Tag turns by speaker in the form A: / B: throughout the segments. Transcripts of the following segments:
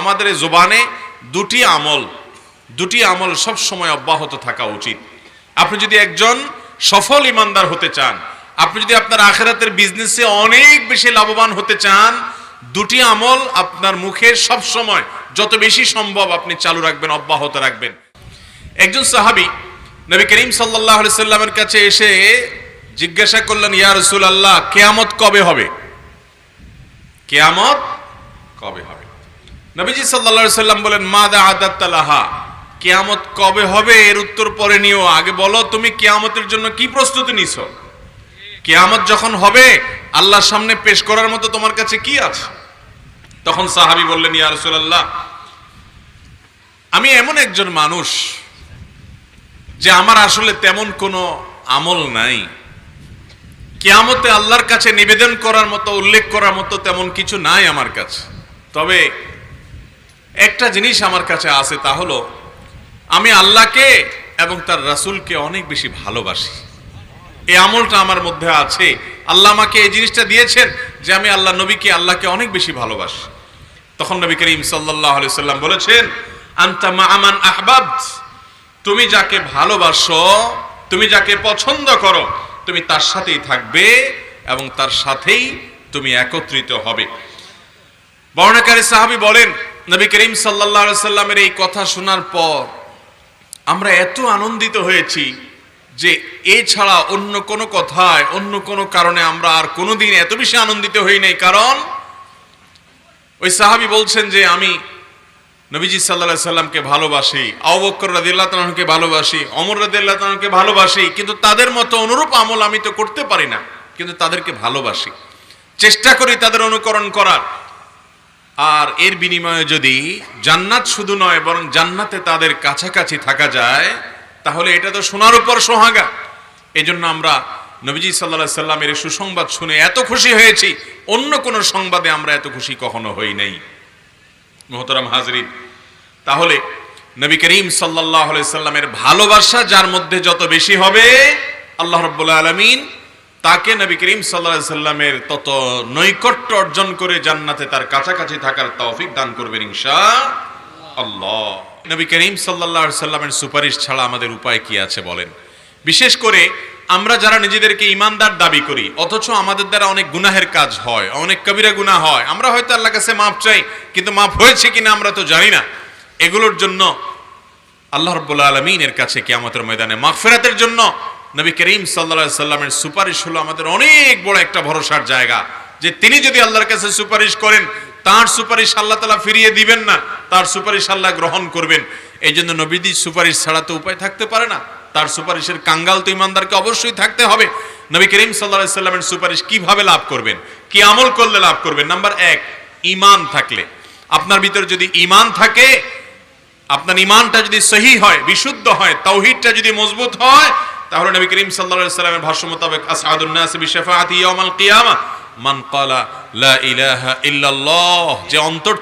A: আমাদের এই জবানে দুটি আমল সব সময় অব্যাহত থাকা উচিত। আপনি যদি একজন সফল ইমানদার হতে চান, আপনি যদি আপনার আখিরাতের বিজনেসে অনেক বেশি লাভবান হতে চান, দুটি আমল আপনার মুখে সব সময় যত বেশি সম্ভব আপনি চালু রাখবেন, অব্যাহত রাখবেন। একজন সাহাবী নবী করিম সাল্লাল্লাহু আলাইহি সাল্লামের কাছে এসে জিজ্ঞাসা করলেন, ইয়া রাসূলুল্লাহ, কিয়ামত কবে হবে? কিয়ামত কবে হবে? নবীজি সাল্লাল্লাহু আলাইহি সাল্লাম বলেন, মাদা আদাত্তা লাহা, কিয়ামত কবে হবে এর উত্তর পরে নিও, আগে বলো তুমি কিয়ামতের জন্য কি প্রস্তুতি নিছো? কিয়ামত যখন হবে আল্লাহর সামনে পেশ করার মতো তোমার কাছে কি আছে? তখন সাহাবী বললেন, ইয়া রাসূলুল্লাহ, আমি এমন একজন মানুষ যে আমার আসলে তেমন কোনো আমল নাই, কিয়ামতে আল্লাহর কাছে নিবেদন করার মতো, উল্লেখ করার মতো তেমন কিছু নাই আমার কাছে। তবে একটা জিনিস আমার কাছে আছে, তা হলো আমি আল্লাহকে এবং তার রাসূলকে অনেক বেশি ভালোবাসি। এই আমলটা আমার মধ্যে আছে। আল্লাহ আমাকে এই জিনিসটা দিয়েছেন যে আমি আল্লাহ নবীকে, আল্লাহকে অনেক বেশি ভালোবাসি। তখন নবী করিম সাল্লাল্লাহু আলাইহি সাল্লাম বলেছেন, আনতা মা আমান আহবাবত, তুমি যাকে ভালোবাসো, তুমি যাকে পছন্দ করো, তুমি তার সাথেই থাকবে এবং তার সাথেই তুমি একত্রিত হবে। বর্ণনাকারী সাহাবী বলেন, নবী করিম সাল্লাল্লাহু আলাইহি সাল্লামের এই কথা শোনার পর আমরা এত আনন্দিত হয়েছি যে এছাড়া অন্য কোনো কথায়, অন্য কোনো কারণে আমরা আর কোনোদিন এত বেশি আনন্দিত হই নাই। কারণ ওই সাহাবী বলছেন যে আমি নবীজি সাল্লাল্লাহু আলাইহি সাল্লামকে ভালোবাসি, আবু বকর রাদিয়াল্লাহু তাআলা আনহুকে ভালোবাসি, ওমর রাদিয়াল্লাহু তাআলা আনহুকে ভালোবাসি, কিন্তু তাদের মতো অনুরূপ আমল আমি তো করতে পারি না, কিন্তু তাদেরকে ভালোবাসি, চেষ্টা করি তাদের অনুকরণ করার। আর এর বিনিময়ে যদি জান্নাত শুধু নয় বরং জান্নাতে তাদের কাছাকাছি থাকা যায়, তাহলে এটা তো সোনার উপর সোহাগা। এজন্য আমরা নবীজি সাল্লাল্লাহু আলাইহি সাল্লামের সুসংবাদ শুনে এত খুশি হয়েছি, অন্য কোন সংবাদে আমরা এত খুশি কখনো হই নাই। মুহতারাম হাজরিন, তাহলে নবী করিম সাল্লাল্লাহু আলাইহি সাল্লামের ভালোবাসা যার মধ্যে যত বেশি হবে, আল্লাহ রাব্বুল আলামিন তাকে নবী করিম সাল্লাল্লাহু আলাইহি সাল্লামের তত নৈকট্য অর্জন করে জান্নাতে তার কাছাকাছি থাকার তৌফিক দান করবেন ইনশাআল্লাহ। নবী করিম সাল্লাল্লাহু আলাইহি সাল্লামের সুপারিশ ছাড়া আমাদের উপায় কি আছে বলেন? বিশেষ করে আমরা যারা নিজেদেরকে ইমানদার দাবি করি, অথচ আমাদের দ্বারা অনেক গুনাহের কাজ হয়, অনেক কবিরা গুনাহ হয়, আমরা হয়তো আল্লাহর কাছে মাফ চাই, কিন্তু মাফ হয়েছে কিনা আমরা তো জানি না। এগুলোর জন্য আল্লাহ রাব্বুল আলামিনের কাছে কিয়ামতের ময়দানে মাগফিরাতের জন্য নবী করিম সাল্লাল্লাহু আলাইহি সাল্লামের সুপারিশ হলো আমাদের অনেক বড় একটা ভরসার জায়গা, যে তিনি যদি আল্লাহর কাছে সুপারিশ করেন, তার সুপারিশ আল্লাহ তাআলা ফিরিয়ে দিবেন না, তার সুপারিশ আল্লাহ গ্রহণ করবেন। এই জন্য নবীজির সুপারিশ ছাড়া তো উপায় থাকতে পারে না, তার সুপারিশের কাঙ্গাল তো ইমানদারকে অবশ্যই থাকতে হবে। নবী করিম সাল্লাল্লাহু আলাইহি সাল্লামের সুপারিশ কিভাবে লাভ করবেন, কি আমল করলে লাভ করবেন? নাম্বার 1, ঈমান থাকলে। আপনার ভিতরে যদি ঈমান থাকে, আপনার ঈমানটা যদি সহি হয়, বিশুদ্ধ হয়, তাওহীদটা যদি মজবুত হয়, তাহলে নবী করিম সাল্লাল্লাহু আলাইহি সাল্লামের ভাষ্য মোতাবেক আসআদুন নাস বিশাফাআতি ইয়াউমাল কিয়ামাহ মান ক্বালা লা ইলাহা ইল্লাল্লাহ, যে অন্তর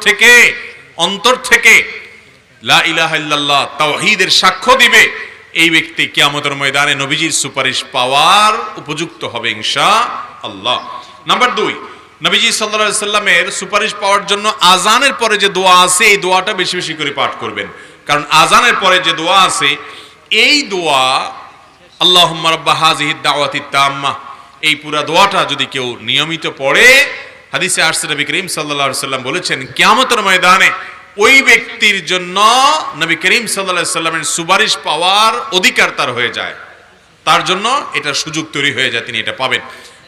A: থেকে লা ইলাহা ইল্লাল্লাহ তাওহীদের সাক্ষ্য দিবে, এই ব্যক্তি কিয়ামতের ময়দানে নবীজির সুপারিশ পাওয়ার উপযুক্ত হবে ইনশাআল্লাহ। নাম্বার 2, নবীজি সাল্লাল্লাহু আলাইহি সাল্লামের সুপারিশ পাওয়ার জন্য আযানের পরে যে দোয়া আছে, এই দোয়াটা বেশি বেশি করে পাঠ করবেন। কারণ আযানের পরে যে দোয়া আছে, এই দোয়া আল্লাহুম্মা রাব্বা হাযিহিদ দাওয়াতিত তাম্মাহ, এই পুরা দোয়াটা যদি কেউ নিয়মিত পড়ে, হাদিসে আসছে নবী করিম সাল্লাল্লাহু আলাইহি সাল্লাম বলেছেন কিয়ামতের ময়দানে ওই ব্যক্তির জন্য নবী করিম সাল্লাল্লাহু আলাইহি সাল্লামের সুপারিশ পাওয়ার অধিকার তার হয়ে যায়, তার জন্য এটা সুযোগ তৈরি হয়ে যায়, তিনি এটা পাবেন।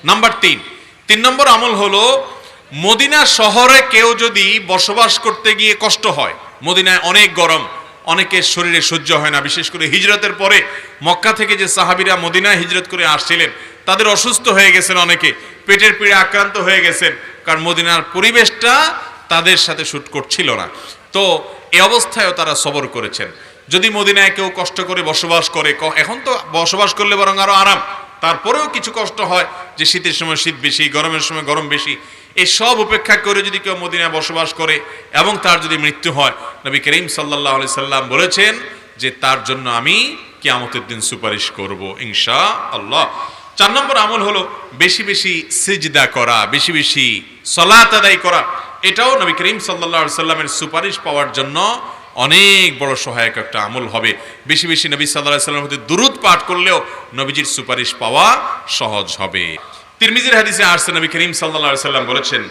A: নাম্বার 3 নম্বর আমল হলো, মদিনা শহরে কেউ যদি বসবাস করতে গিয়ে কষ্ট হয়, মদিনায় অনেক গরম, অনেকের শরীরে সহ্য হয় না, বিশেষ করে হিজরতের পরে মক্কা থেকে যে সাহাবীরা মদিনায় হিজরত করে আসছিলেন, তাদের অসুস্থ হয়ে গেছেন, অনেকে পেটের পীড়ে আক্রান্ত হয়ে গেছেন, কারণ মদিনার পরিবেশটা তাদের সাথে শুট করছিল না। তো এই অবস্থায়ও তারা সবর করেছেন। যদি মদিনায় কেউ কষ্ট করে বসবাস করে, এখন তো বসবাস করলে বরং আরো আরাম, তারপরেও কিছু কষ্ট হয় যে শীতের সময় শীত বেশি, গরমের সময় গরম বেশি, এই সব উপেক্ষা করে যদি কেউ মদিনায় বসবাস করে এবং তার যদি মৃত্যু হয়, নবী করিম সাল্লাল্লাহু আলাইহি সাল্লাম বলেছেন যে তার জন্য আমি কিয়ামতের দিন সুপারিশ করব ইনশাআল্লাহ। 4 নম্বর আমল হলো বেশি বেশি সিজদা করা, বেশি বেশি সালাত আদায় করা। এটাও নবী করিম সাল্লাল্লাহু আলাইহি সাল্লামের সুপারিশ পাওয়ার জন্য অনেক বড় সহায়ক একটা আমল হবে। বেশি বেশি নবী সাল্লাল্লাহু আলাইহি সাল্লামের প্রতি দুরূদ পাঠ করলেও নবীজির সুপারিশ পাওয়া সহজ হবে। তিরমিজির হাদিসে আসছে নবী করিম সাল্লাল্লাহু আলাইহি সাল্লাম বলেছেন,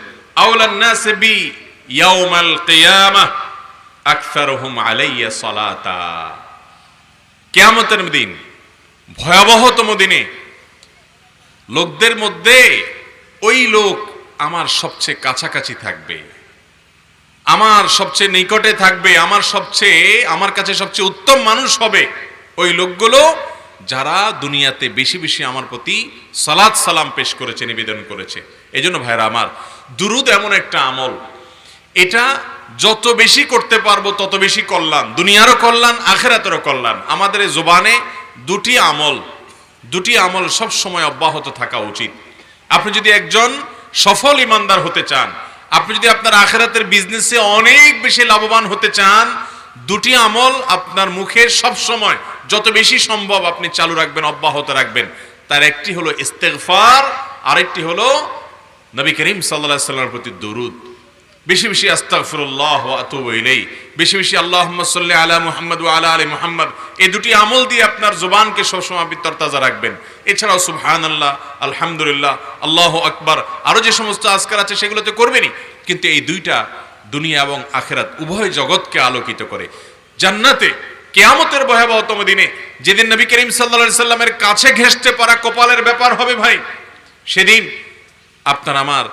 A: আওলান নাস বি ইয়াউমাল কিয়ামাহ আকসারুহুম আলাইয়া সালাতা। কিয়ামতের দিন, ভয়াবহতম দিনে লোকদের মধ্যে ওই লোক আমার সবচেয়ে কাছাকাছি থাকবে, আমার সবচেয়ে নিকটে থাকবে, আমার কাছে সবচেয়ে উত্তম মানুষ হবে ওই লোকগুলো যারা দুনিয়াতে বেশি বেশি আমার প্রতি সালাত সালাম পেশ করেছে, নিবেদন করেছে। এজন্য ভাইরা আমার, দুরুদ এমন একটা আমল, এটা যত বেশি করতে পারবো তত বেশি কল্যাণ, দুনিয়ারও কল্যাণ, আখিরাতেরও কল্যাণ। আমাদের এই জবানে দুটি আমল সব সময় অব্যাহত থাকা উচিত। আপনি যদি একজন সফল ইমানদার হতে চান, আপনি যদি আপনার আখিরাতের বিজনেসে অনেক বেশি লাভবান হতে চান, দুটি আমল আপনার মুখে সব সময় যত বেশি সম্ভব আপনি চালু রাখবেন, অব্যাহত রাখবেন। তার একটি হলো ইস্তেগফার, আরেকটি হলো নবী করিম সাল্লাল্লাহু আলাইহি সাল্লামের প্রতি দুরূদ। বেশি বেশি আস্তাগফিরুল্লাহ ওয়া আতুবু ইলাইহি, বেশি বেশি আল্লাহুম্মা সাল্লি আলা মুহাম্মদ ওয়া আলা আলি মুহাম্মদ। এই দুটি আমল দিয়ে আপনার জবানকে সবসময় তরতাজা রাখবেন। এছাড়াও সুবহানাল্লাহ, আলহামদুলিল্লাহ, আল্লাহু আকবার, আরো যে সমস্ত আজকার আছে সেগুলো তো করবেনই, কিন্তু এই দুইটা দুনিয়া এবং আখিরাত উভয় জগৎকে আলোকিত করে। জান্নাতে কিয়ামতের ভয়াবহতম দিনে, যেদিন নবী করিম সাল্লাল্লাহু আলাইহি সাল্লামের কাছে ঘেঁষতে পারা কপালের ব্যাপার হবে ভাই, সেদিন আপনার আমার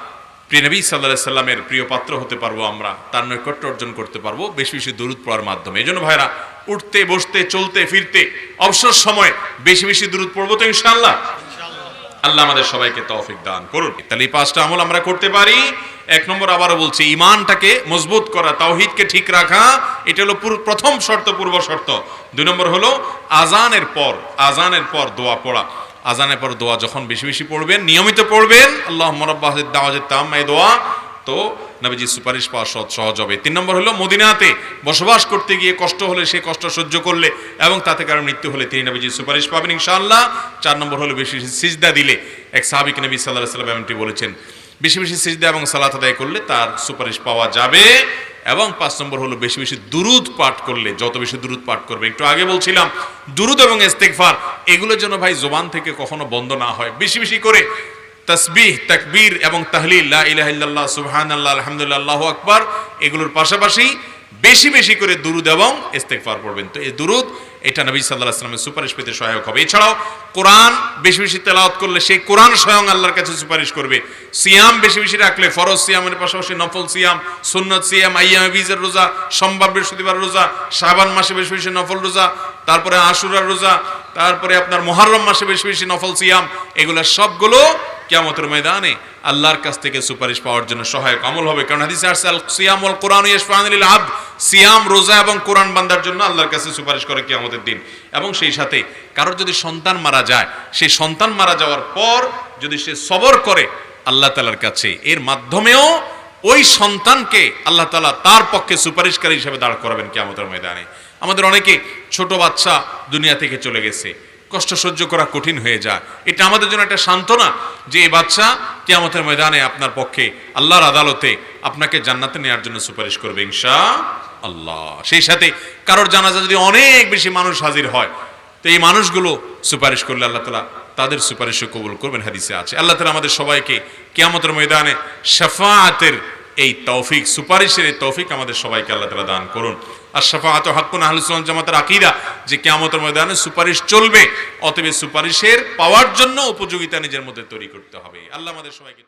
A: প্রিয় নবী সাল্লাল্লাহু আলাইহি সাল্লামের প্রিয় পাত্র হতে পারবো, আমরা তার নৈকট্য অর্জন করতে পারবো বেশি বেশি দরুদ পড়ার মাধ্যমে। এজন্য ভাইরা, উঠতে বসতে চলতে ফিরতে অবসর সময় বেশি বেশি দরুদ পড়বো তো ইনশাআল্লাহ। আল্লাহ আমাদের সবাইকে তৌফিক দান করুন। তাহলে এই পাঁচটা আমল আমরা করতে পারি। এক নম্বর, আবারও বলছি, ঈমানটাকে মজবুত করা, তাওহীদকে ঠিক রাখা, এটা হলো প্রথম শর্ত, পূর্ব শর্ত। দুই নম্বর হলো আজানের পর দোয়া পড়া। আজানের পর দোয়া যখন বেশি বেশি পড়বেন, নিয়মিত পড়বেন, আল্লাহুম্মা রাব্বা হাযিদ দাওয়াতিত তাম্মা, এই দোয়া, তো নবীজির সুপারিশ পাওয়া সহজ হবে। তিন নম্বর হলো মদিনাতে বসবাস করতে গিয়ে কষ্ট হলে, সেই কষ্ট সহ্য করলে এবং তাতে কারো মৃত্যু হলে তিনি নবীজির সুপারিশ পাবেন ইনশাআল্লাহ। চার নম্বর হলো বেশি বেশি সিজদা দিলে, এক সাহাবীকে নবী সাল্লাল্লাহু আলাইহি ওয়াসাল্লাম এমনটি বলেছেন, বেশি বেশি সিজদা এবং সালাত আদায় করলে তার সুপারিশ পাওয়া যাবে। এবং পাঁচ নম্বর হলো বেশি বেশি দুরুদ পাঠ করলে, যত বেশি দুরুদ পাঠ করবে, একটু আগে বলছিলাম দুরুদ এবং ইস্তেগফার, এগুলোর জন্য ভাই জবান থেকে কখনো বন্ধ না হয়। বেশি বেশি করে তাসবিহ, তাকবীর এবং তাহলিল, লা ইলাহা ইল্লাল্লাহ, সুবহানাল্লাহ, আলহামদুলিল্লাহ, আল্লাহু আকবার, এগুলোর পাশাপাশি বেশি বেশি করে দুরুদ এবং ইস্তেগফার পড়বেন। তো এই দুরুদ, এটা নবী সাল্লাল্লাহু আলাইহি ওয়াসাল্লামের সুপারিশ পেতে সহায়ক হবে। এছাড়াও কোরআন বেশি বেশি তেলাওয়াত করলে সেই কোরআন স্বয়ং আল্লাহর কাছে সুপারিশ করবে। সিয়াম বেশি বেশি রাখলে, ফরজ সিয়ামের পাশাপাশি নফল সিয়াম, সুন্নাত সিয়াম, আইয়ামে বীজের রোজা, সোমবার বৃহস্পতিবার রোজা, শাবান মাসে বেশি বেশি নফল রোজা, তারপরে আশুরার রোজা, তারপরে আপনার মুহররম মাসে বেশি বেশি নফল সিয়াম, এগুলা সবগুলো কিয়ামতের ময়দানে আল্লাহর কাছ থেকে সুপারিশ পাওয়ার জন্য সহায়ক আমল হবে। কারণ হাদিসে আসছে, আল সিয়াম ওয়াল কোরআন ইয়াশফাআন লিল আবদ, সিয়াম, রোজা এবং কোরআন বান্দার জন্য আল্লাহর কাছে সুপারিশ করে কিয়ামতের দিন। এবং সেই সাথে কারোর যদি সন্তান মারা যায়, সেই সন্তান মারা যাওয়ার পর যদি সে সবর করে আল্লাহ তাআলার কাছে, এর মাধ্যমেও ওই সন্তানকে আল্লাহ তাআলা তার পক্ষে সুপারিশকারী হিসেবে দাঁড় করাবেন কিয়ামতের ময়দানে। আমাদের অনেকে ছোট বাচ্চা দুনিয়া থেকে চলে গেছে, কষ্ট সহ্য করা কঠিন হয়ে যায়, এটা আমাদের জন্য একটা সান্ত্বনা যে এই বাচ্চা কিয়ামতের ময়দানে আপনার পক্ষে আল্লাহর আদালতে আপনাকে জান্নাতে নেওয়ার জন্য সুপারিশ করবে ইনশাআল্লাহ। সেই সাথে কারোর জানাজা যদি অনেক বেশি মানুষ হাজির হয়, তো এই মানুষগুলো সুপারিশ করলে আল্লাহ তাআলা তাদের সুপারিশও কবুল করবেন, হাদিসে আছে। আল্লাহ তাআলা আমাদের সবাইকে কিয়ামতের ময়দানে শাফাআতের এই তৌফিক, সুপারিশের এই তৌফিক আমাদের সবাইকে আল্লাহ তাআলা দান করুন। আর শাফাআতু হাক্কুন, আহলুস সুন্নাত জামাতের আকীদা যে কিয়ামতের ময়দানে সুপারিশ চলবে, অতএব সুপারিশের পাওয়ার জন্য উপযোগিতা নিজের মধ্যে তৈরি করতে হবে। আল্লাহ আমাদের সবাইকে